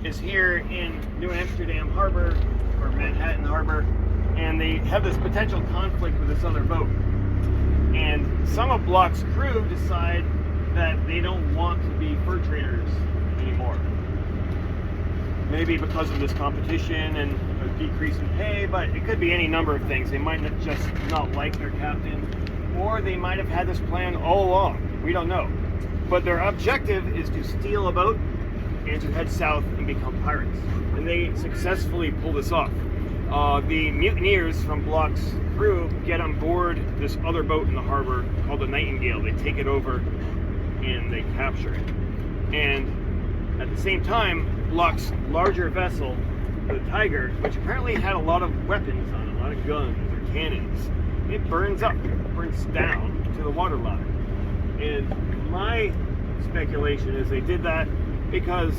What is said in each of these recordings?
is here in New Amsterdam Harbor, or Manhattan Harbor, and they have this potential conflict with this other boat. And some of Block's crew decide that they don't want to be fur traders anymore. Maybe because of this competition and a decrease in pay, but it could be any number of things. They might just not like their captain, or they might have had this plan all along. We don't know. But their objective is to steal a boat and to head south and become pirates. And they successfully pull this off. The mutineers from Block's crew get on board this other boat in the harbor called the Nightingale. They take it over and they capture it. And at the same time, Block's larger vessel, the Tiger, which apparently had a lot of weapons on it, a lot of guns or cannons, it burns up, burns down to the waterline. And my speculation is they did that because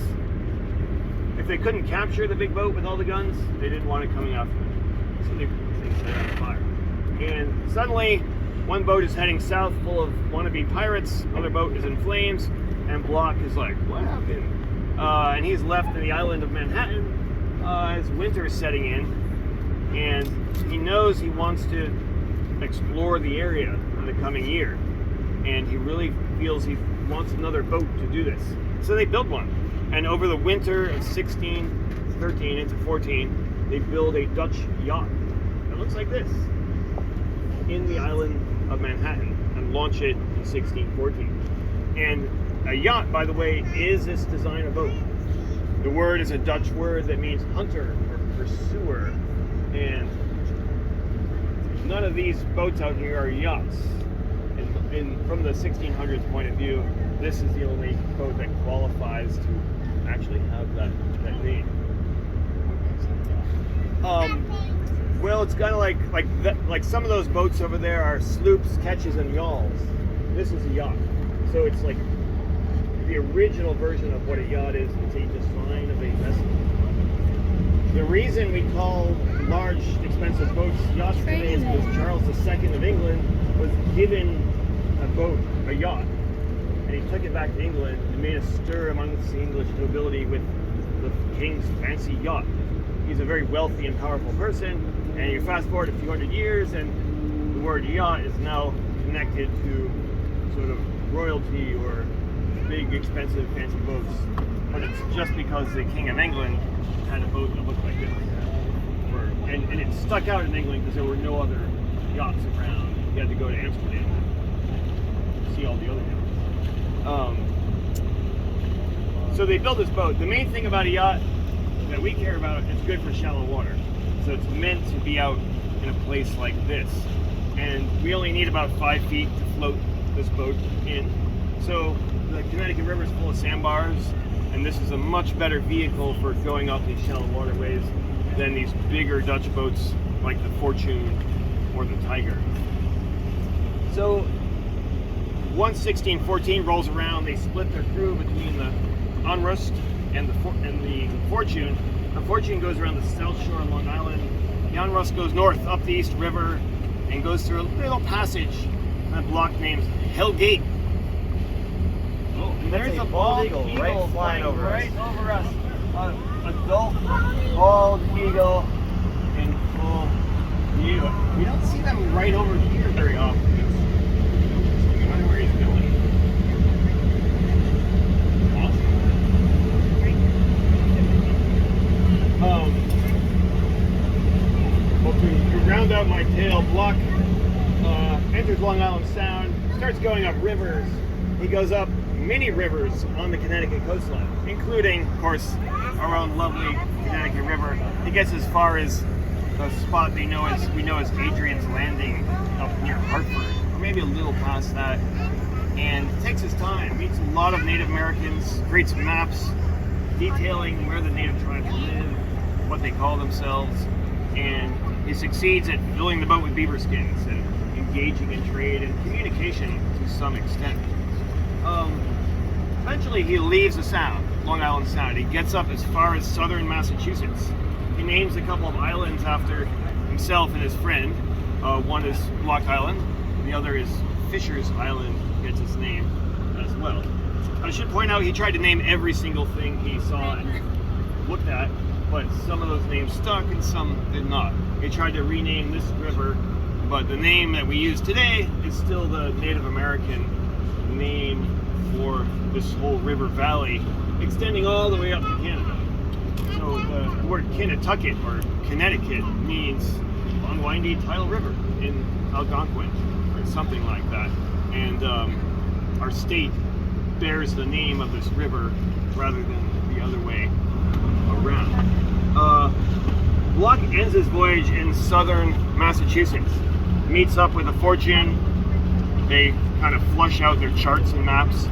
if they couldn't capture the big boat with all the guns, they didn't want it coming after them. So they set it on fire. And suddenly, one boat is heading south full of wannabe pirates, other boat is in flames, and Block is like, what happened? And he's left in the island of Manhattan as winter is setting in, and he knows he wants to explore the area in the coming year, and he really feels he wants another boat to do this. So they build one, and over the winter of 1613 into 14, they build a Dutch yacht that looks like this in the island of Manhattan and launch it in 1614. And a yacht, by the way, is this design of boat. The word is a Dutch word that means hunter or pursuer, and none of these boats out here are yachts. And from the 1600s point of view, this is the only boat that qualifies to actually have that name. Well, it's kind of like some of those boats over there are sloops, ketches, and yawls. This is a yacht, so it's like the original version of what a yacht is. It's a design of a vessel. The reason we call large, expensive boats yachts today is because Charles II of England was given a boat, a yacht, and he took it back to England and made a stir amongst the English nobility with the king's fancy yacht. He's a very wealthy and powerful person, and you fast forward a few hundred years, and the word yacht is now connected to sort of royalty or big, expensive, fancy boats. But it's just because the King of England had a boat that looked like this. And it stuck out in England because there were no other yachts around. You had to go to Amsterdam to see all the other yachts. So they built this boat. The main thing about a yacht that we care about, it's good for shallow water. So it's meant to be out in a place like this. And we only need about 5 feet to float this boat in. So the Connecticut River is full of sandbars, and this is a much better vehicle for going up these shallow waterways than these bigger Dutch boats like the Fortune or the Tiger. So once 1614 rolls around, they split their crew between the Onrust and the Fortune. The Fortune goes around the south shore of Long Island. The Onrust goes north up the East River and goes through a little passage that Block names Hell Gate. Oh, and there's a bald eagle right flying over us. Adult bald eagle in full view. We don't see them right over here very often. I wonder where he's going. Well, to round out my tale, Block enters Long Island Sound, starts going up rivers. He goes up many rivers on the Connecticut coastline, including, of course, our own lovely Connecticut River. He gets as far as a spot we know as Adrian's Landing up near Hartford, or maybe a little past that, and takes his time, meets a lot of Native Americans, creates maps detailing where the native tribes live, what they call themselves, and he succeeds at filling the boat with beaver skins and engaging in trade and communication to some extent. Eventually he leaves the Sound, Long Island Sound. He gets up as far as southern Massachusetts. He names a couple of islands after himself and his friend. One is Block Island, the other is Fisher's Island, gets its name as well. I should point out he tried to name every single thing he saw looked at, but some of those names stuck and some did not. They tried to rename this river, but the name that we use today is still the Native American name for this whole river valley, extending all the way up to Canada. So the word Connecticut or Connecticut means unwindy tidal river in Algonquin or something like that. And our state bears the name of this river rather than the other way around. Block ends his voyage in southern Massachusetts, meets up with a fortune. They kind of flush out their charts and maps,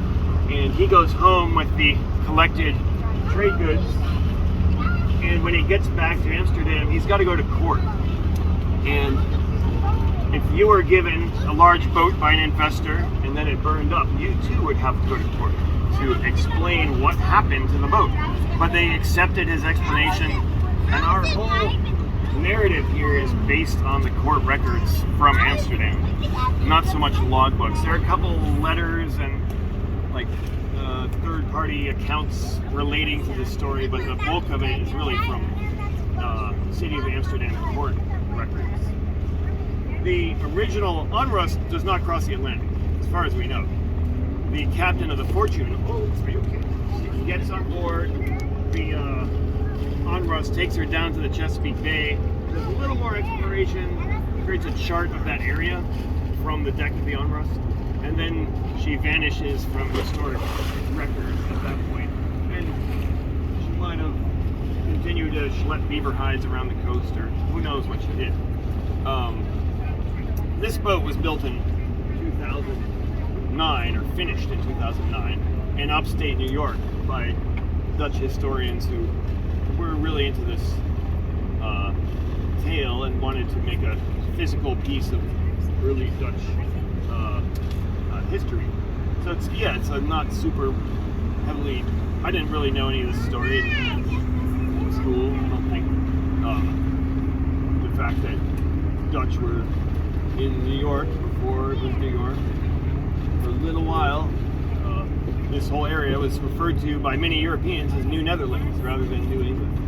and he goes home with the collected trade goods. And when he gets back to Amsterdam, he's got to go to court. And if you were given a large boat by an investor and then it burned up, you too would have to go to court to explain what happened to the boat. But they accepted his explanation, and our whole narrative here is based on the court records from Amsterdam, not so much logbooks. There are a couple letters and like third-party accounts relating to the story, but the bulk of it is really from City of Amsterdam court records. The original Onrust does not cross the Atlantic, as far as we know. The captain of the Fortune, are you okay? He gets on board. The Onrust takes her down to the Chesapeake Bay. There's a little more exploration, creates a chart of that area from the deck of the Onrust, and then she vanishes from historic records at that point. And she might have continued to schlep beaver hides around the coast, or who knows what she did. This boat was built in 2009, or finished in 2009, in upstate New York by Dutch historians who were really into this tale and wanted to make a physical piece of early Dutch history. So it's a not super heavily. I didn't really know any of this story in school. I don't think the fact that Dutch were in New York before it was New York for a little while. This whole area was referred to by many Europeans as New Netherlands rather than New England.